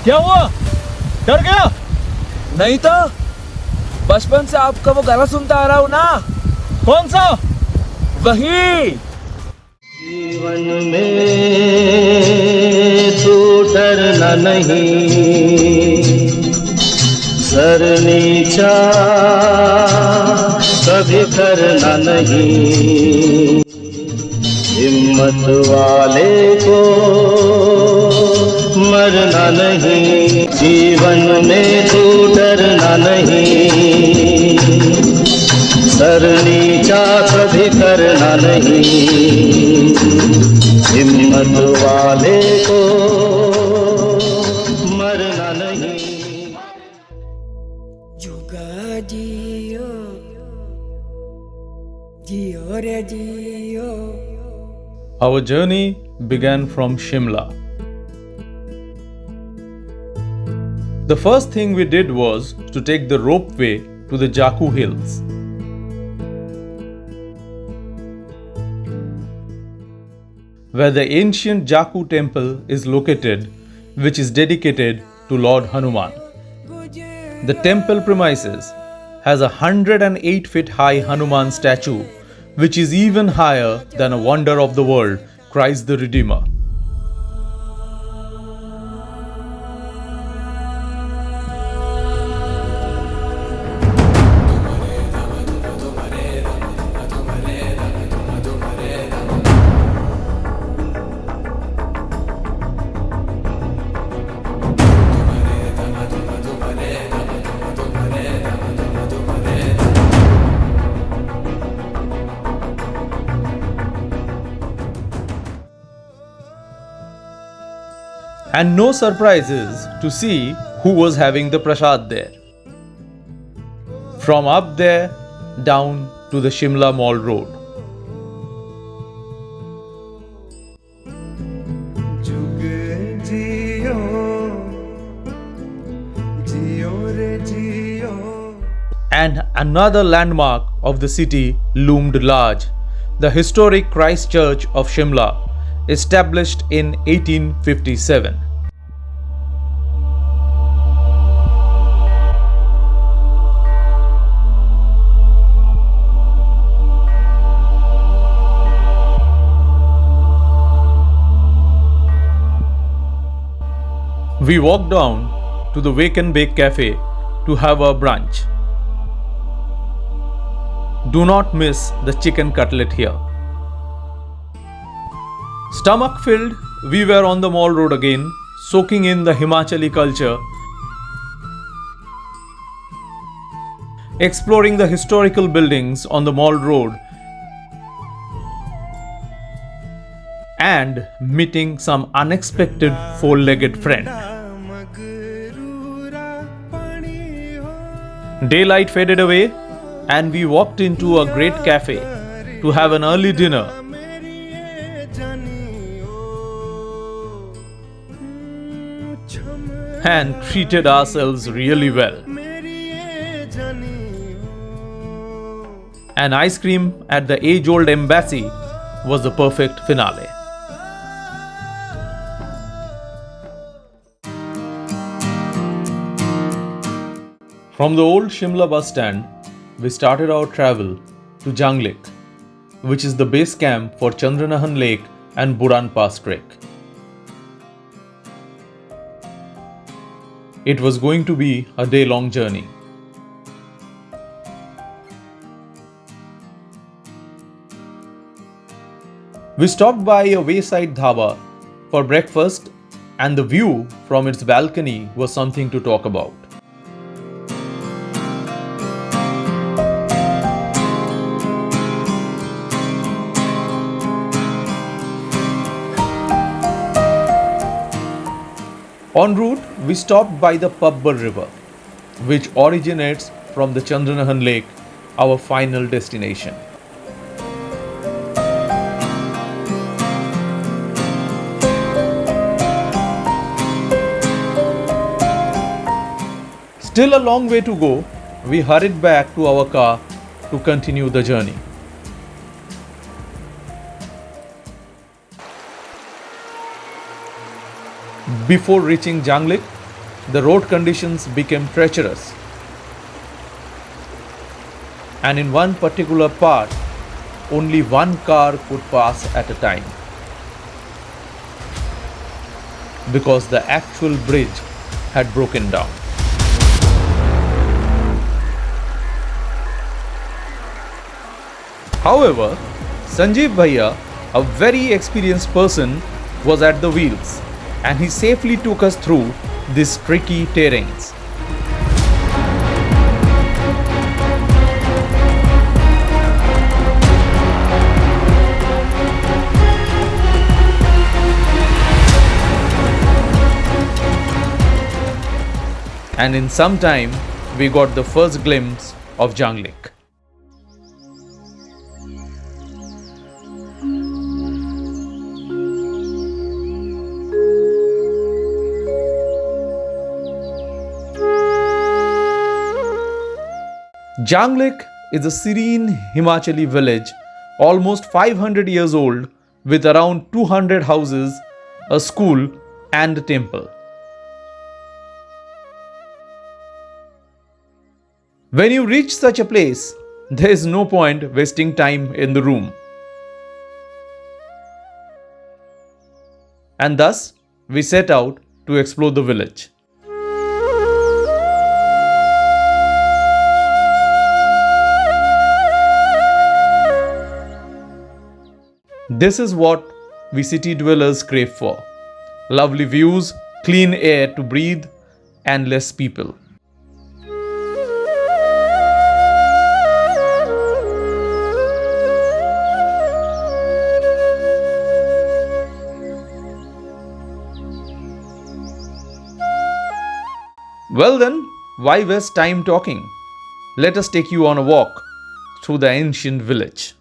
क्या हुआ? डर गया? नहीं तो बचपन से आपका वो गाना सुनता आ रहा हूँ ना, कौन सा? वही। जीवन में तू डरना नहीं, सर नीचा कभी करना नहीं, हिम्मत वाले को मरना नहीं, जीवन में तू डरना नहीं, सर नीचा कभी करना नहीं, हिम्मत वाले को मरना नहीं। जुगा जियो जियो रे जियो। Our journey began from Shimla. The first thing we did was to take the ropeway to the Jaku Hills. Where the ancient Jaku temple is located, which is dedicated to Lord Hanuman. The temple premises has a 108 feet high Hanuman statue, which is even higher than a wonder of the world, Christ the Redeemer. And no surprises to see who was having the prasad there. From up there down to the Shimla Mall Road. And another landmark of the city loomed large, the historic Christ Church of Shimla, established in 1857. We walked down to the Wake and Bake Cafe to have our brunch. Do not miss the chicken cutlet here. Stomach filled, we were on the Mall Road again, soaking in the Himachali culture, exploring the historical buildings on the Mall Road, and meeting some unexpected four-legged friend. Daylight faded away and we walked into a great cafe to have an early dinner. And treated ourselves really well. An ice cream at the age-old embassy was the perfect finale. From the old Shimla bus stand, we started our travel to Janglik, which is the base camp for Chandranahan Lake and Buran Pass Trek. It was going to be a day-long journey. We stopped by a wayside dhaba for breakfast, and the view from its balcony was something to talk about. En route, we stopped by the Pabbar River, which originates from the Chandranahan Lake, our final destination. Still a long way to go, we hurried back to our car to continue the journey. Before reaching Janglik, the road conditions became treacherous. And in one particular part, only one car could pass at a time, because the actual bridge had broken down. However, Sanjeev Bhaiya, a very experienced person, was at the wheels, and he safely took us through these tricky terrains. And in some time, we got the first glimpse of Janglik. Janglik is a serene Himachali village, almost 500 years old, with around 200 houses, a school, and a temple. When you reach such a place, there is no point wasting time in the room. And thus, we set out to explore the village. This is what we city dwellers crave for: lovely views, clean air to breathe, and less people. Well then, why waste time talking? Let us take you on a walk through the ancient village.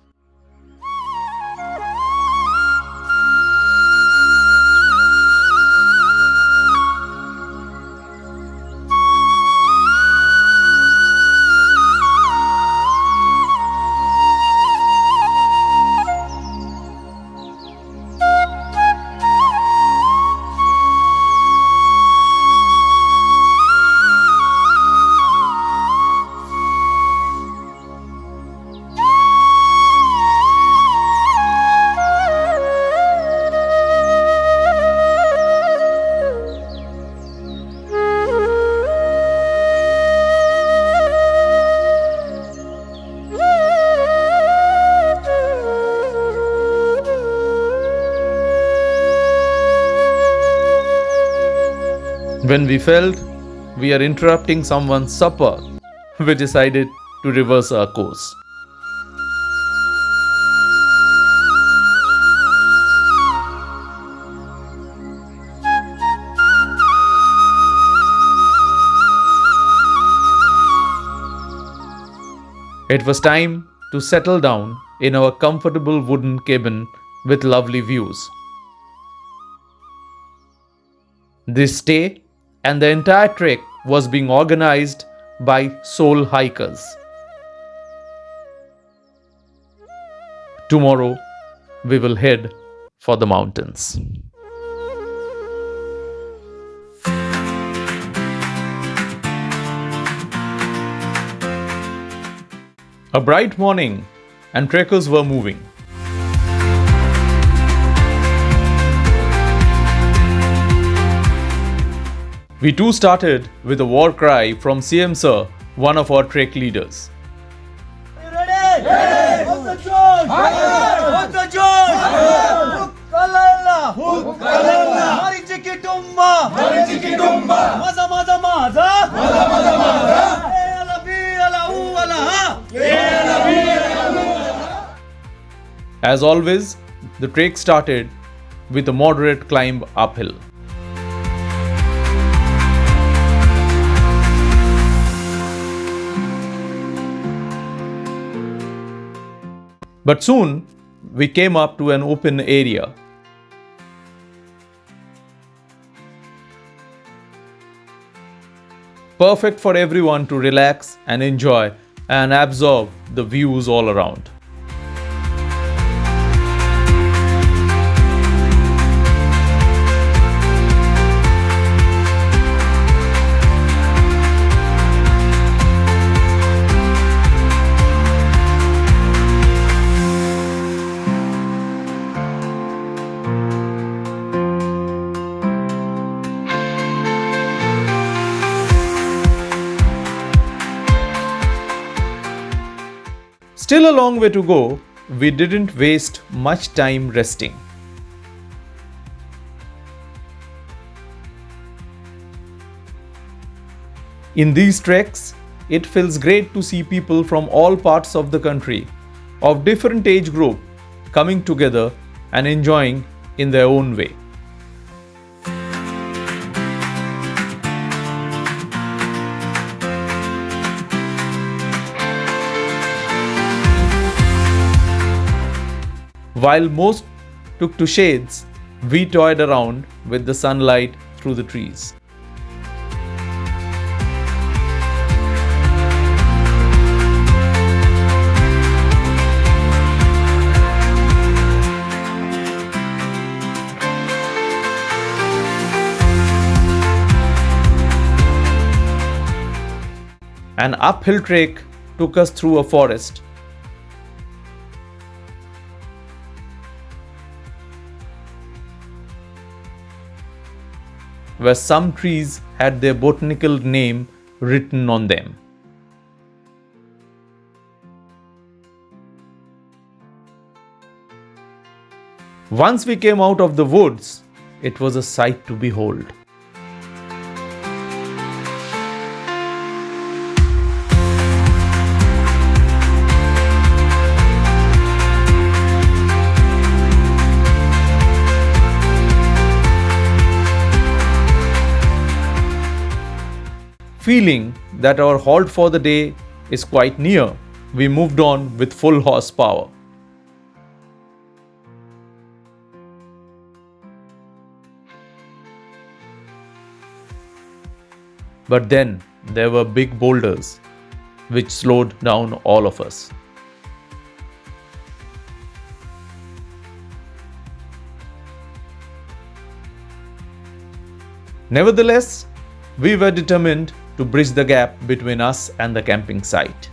When we felt we are interrupting someone's supper, we decided to reverse our course. It was time to settle down in our comfortable wooden cabin with lovely views. This stay and the entire trek was being organized by soul hikers. Tomorrow, we will head for the mountains. A bright morning, and trekkers were moving. We too started with a war cry from CM Sir, one of our trek leaders. Are you ready? Ready! What's the joy? What's the joy? Hukkalala! Hukkalala! Marichiki tumba! Marichiki tumba! Maza maza maza! Maza maza maza! Ala bi ala u ala ha! Ala bi ala u ala ha! As always, the trek started with a moderate climb uphill. But soon, we came up to an open area. Perfect for everyone to relax and enjoy and absorb the views all around. Still a long way to go, we didn't waste much time resting. In these treks, it feels great to see people from all parts of the country, of different age group, coming together and enjoying in their own way. While most took to shades, we toyed around with the sunlight through the trees. An uphill trek took us through a forest. Where some trees had their botanical name written on them. Once we came out of the woods, it was a sight to behold. Feeling that our halt for the day is quite near, we moved on with full horsepower. But then there were big boulders which slowed down all of us. Nevertheless, we were determined to bridge the gap between us and the camping site.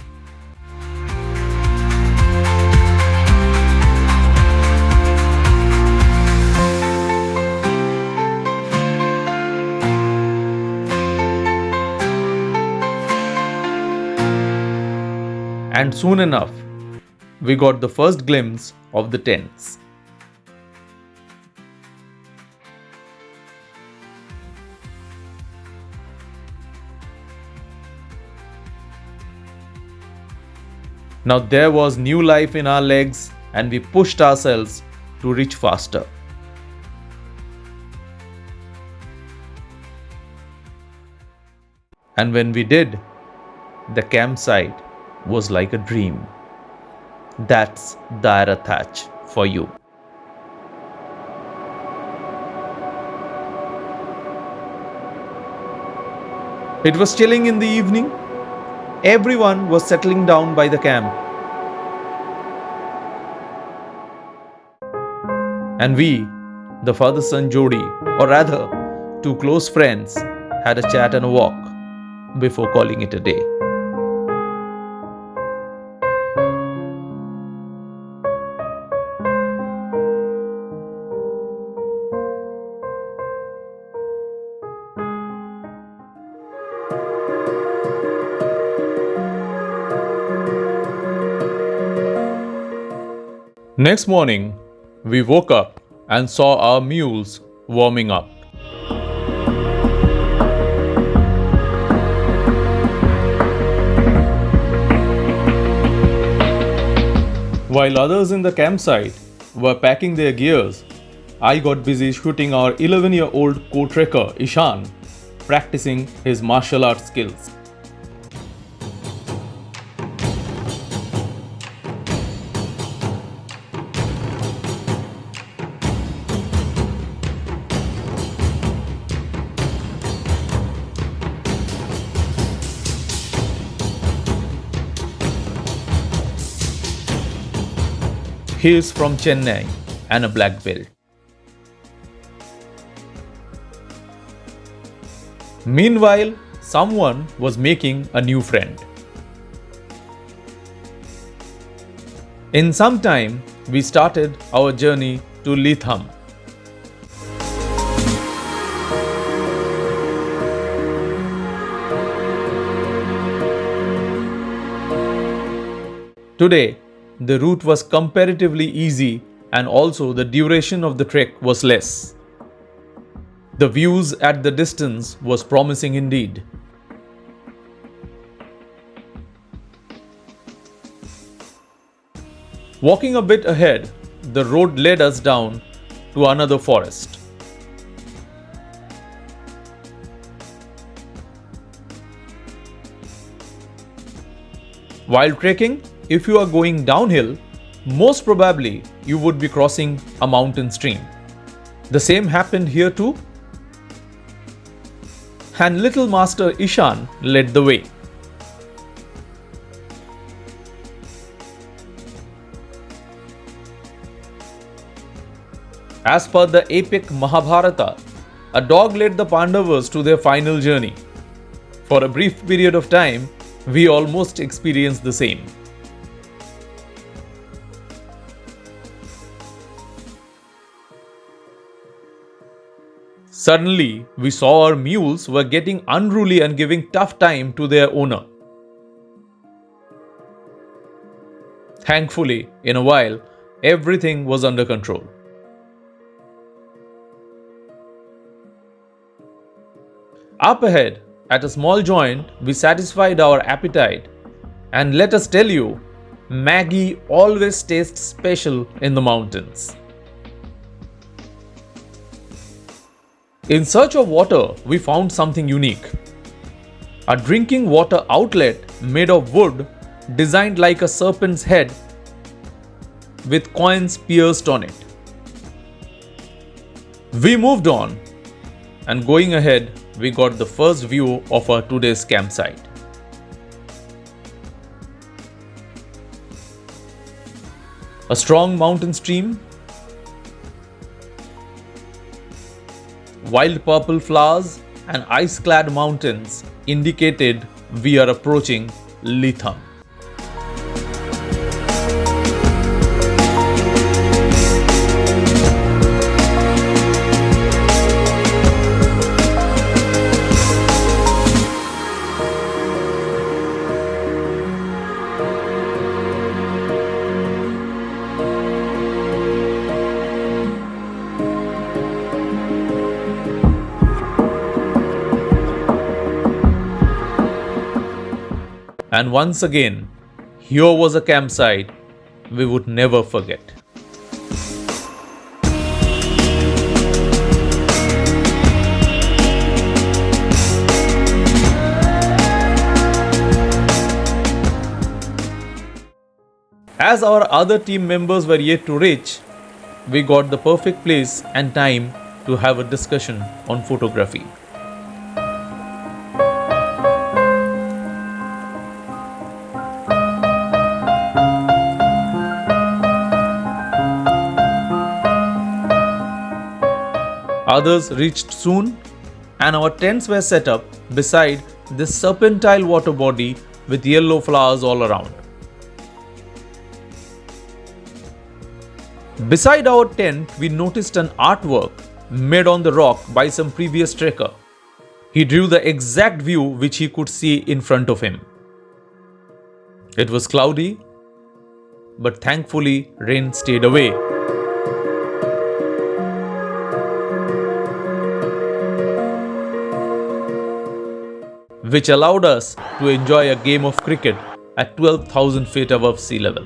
And soon enough, we got the first glimpse of the tents. Now there was new life in our legs and we pushed ourselves to reach faster. And when we did, the campsite was like a dream. That's Daira Thatch for you. It was chilling in the evening. Everyone was settling down by the camp. And we, the father-son Jodi, or rather, two close friends, had a chat and a walk before calling it a day. Next morning, we woke up and saw our mules warming up. While others in the campsite were packing their gears, I got busy shooting our 11-year-old co-trekker Ishan, practicing his martial arts skills. He is from Chennai and a black belt. Meanwhile, someone was making a new friend. In some time, we started our journey to Litham. Today, the route was comparatively easy and also the duration of the trek was less. The views at the distance was promising indeed. Walking a bit ahead, the road led us down to another forest. While trekking, if you are going downhill, most probably you would be crossing a mountain stream. The same happened here too. And little Master Ishan led the way. As per the epic Mahabharata, a dog led the Pandavas to their final journey. For a brief period of time, we almost experienced the same. Suddenly, we saw our mules were getting unruly and giving tough time to their owner. Thankfully, in a while, everything was under control. Up ahead, at a small joint, we satisfied our appetite, and let us tell you, Maggie always tastes special in the mountains. In search of water, we found something unique. A drinking water outlet made of wood, designed like a serpent's head, with coins pierced on it. We moved on, and going ahead, we got the first view of our today's campsite. A strong mountain stream, wild purple flowers and ice-clad mountains indicated we are approaching Litham. And once again, here was a campsite we would never forget. As our other team members were yet to reach, we got the perfect place and time to have a discussion on photography. Others reached soon, and our tents were set up beside this serpentine water body with yellow flowers all around. Beside our tent, we noticed an artwork made on the rock by some previous trekker. He drew the exact view which he could see in front of him. It was cloudy, but thankfully rain stayed away. Which allowed us to enjoy a game of cricket at 12,000 feet above sea level.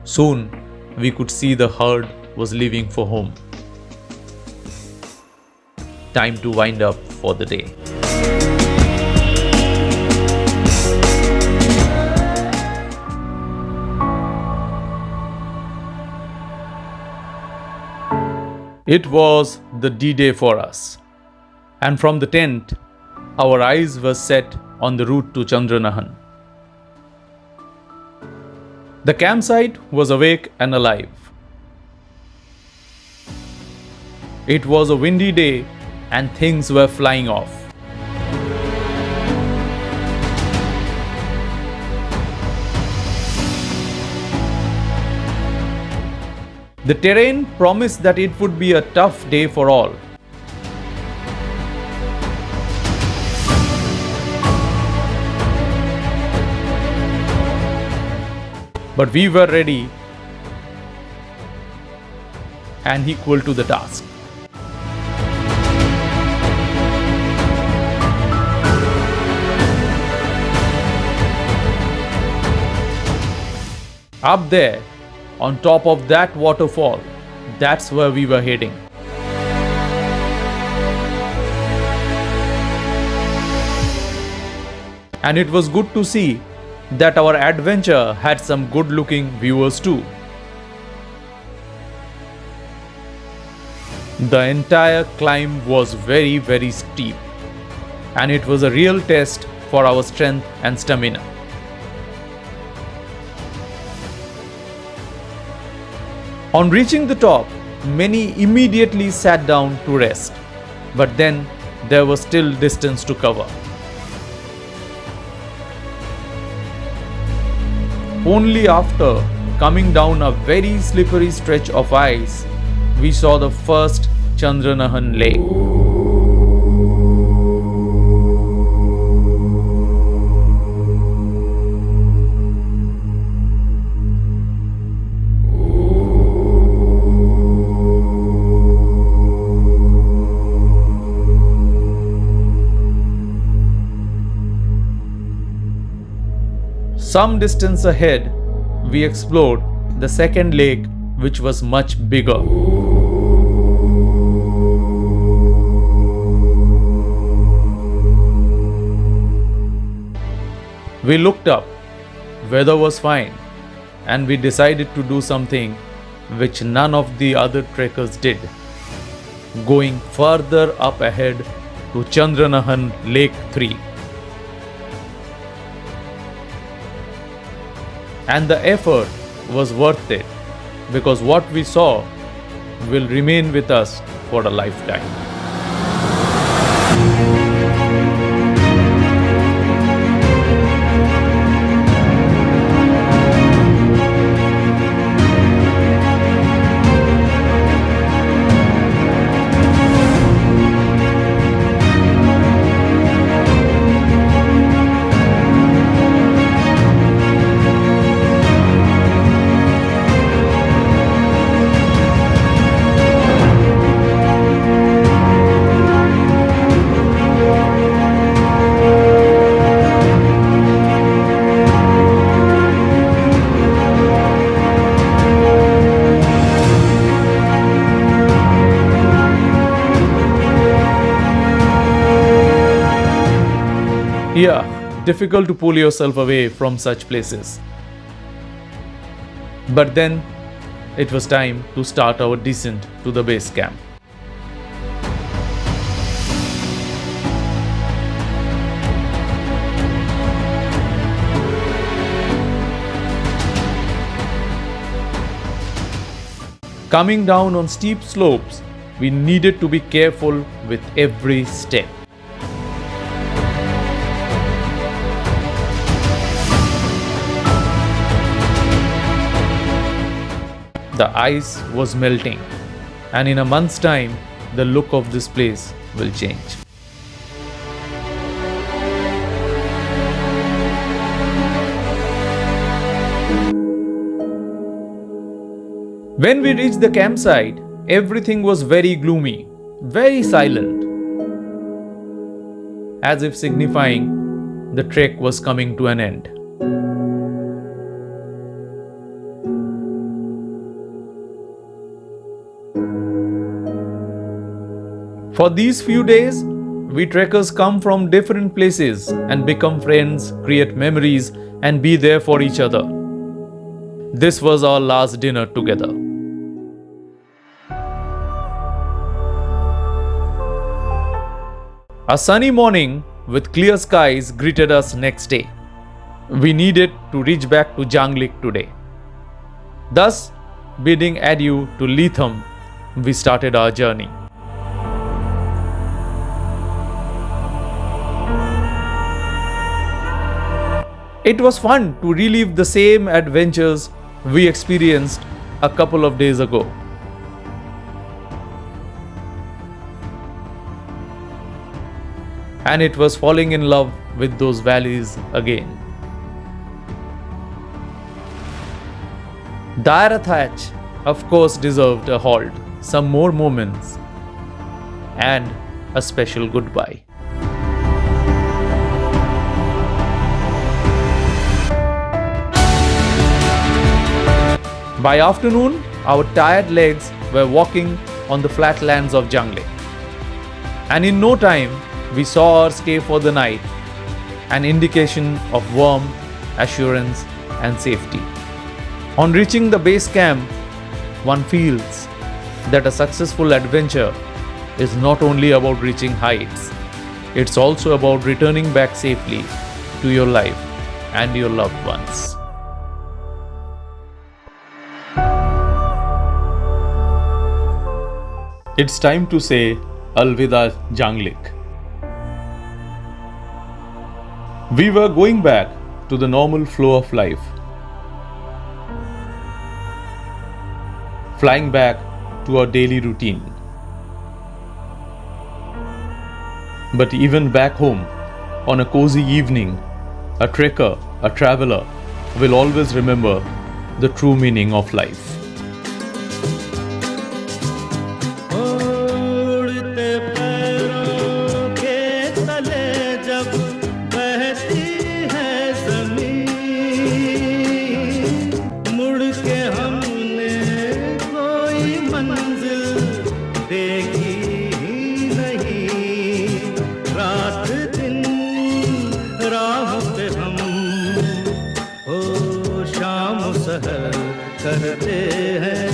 Soon, we could see the herd was leaving for home. Time to wind up for the day. It was the D-Day for us, and from the tent, our eyes were set on the route to Chandranahan. The campsite was awake and alive. It was a windy day and things were flying off. The terrain promised that it would be a tough day for all. But we were ready and equal to the task. Up there, on top of that waterfall, that's where we were heading. And it was good to see that our adventure had some good-looking viewers too. The entire climb was very, very steep, and it was a real test for our strength and stamina. On reaching the top, many immediately sat down to rest, but then there was still distance to cover. Only after coming down a very slippery stretch of ice, we saw the first Chandranahan Lake. Some distance ahead, we explored the second lake, which was much bigger. We looked up, weather was fine, and we decided to do something which none of the other trekkers did, going further up ahead to Chandranahan Lake 3. And the effort was worth it, because what we saw will remain with us for a lifetime. Yeah, difficult to pull yourself away from such places. But then it was time to start our descent to the base camp. Coming down on steep slopes, we needed to be careful with every step. The ice was melting, and in a month's time, the look of this place will change. When we reached the campsite, everything was very gloomy, very silent, as if signifying the trek was coming to an end. For these few days, we trekkers come from different places and become friends, create memories, and be there for each other. This was our last dinner together. A sunny morning with clear skies greeted us next day. We needed to reach back to Janglik today. Thus, bidding adieu to Litham, we started our journey. It was fun to relive the same adventures we experienced a couple of days ago. And it was falling in love with those valleys again. Dire Thatch, of course, deserved a halt, some more moments, and a special goodbye. By afternoon, our tired legs were walking on the flatlands of Jangle. And in no time, we saw our stay for the night, an indication of warmth, assurance, and safety. On reaching the base camp, one feels that a successful adventure is not only about reaching heights, it's also about returning back safely to your life and your loved ones. It's time to say Alvida Janglik. We were going back to the normal flow of life, flying back to our daily routine. But even back home, on a cozy evening, a trekker, a traveler, will always remember the true meaning of life. करते हैं,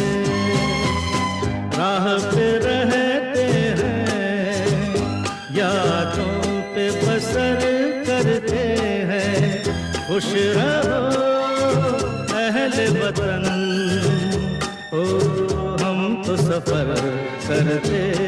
राह पे रहते हैं, यादों पे बसर करते हैं। खुश रहो अहले वतन, ओ हम तो सफर करते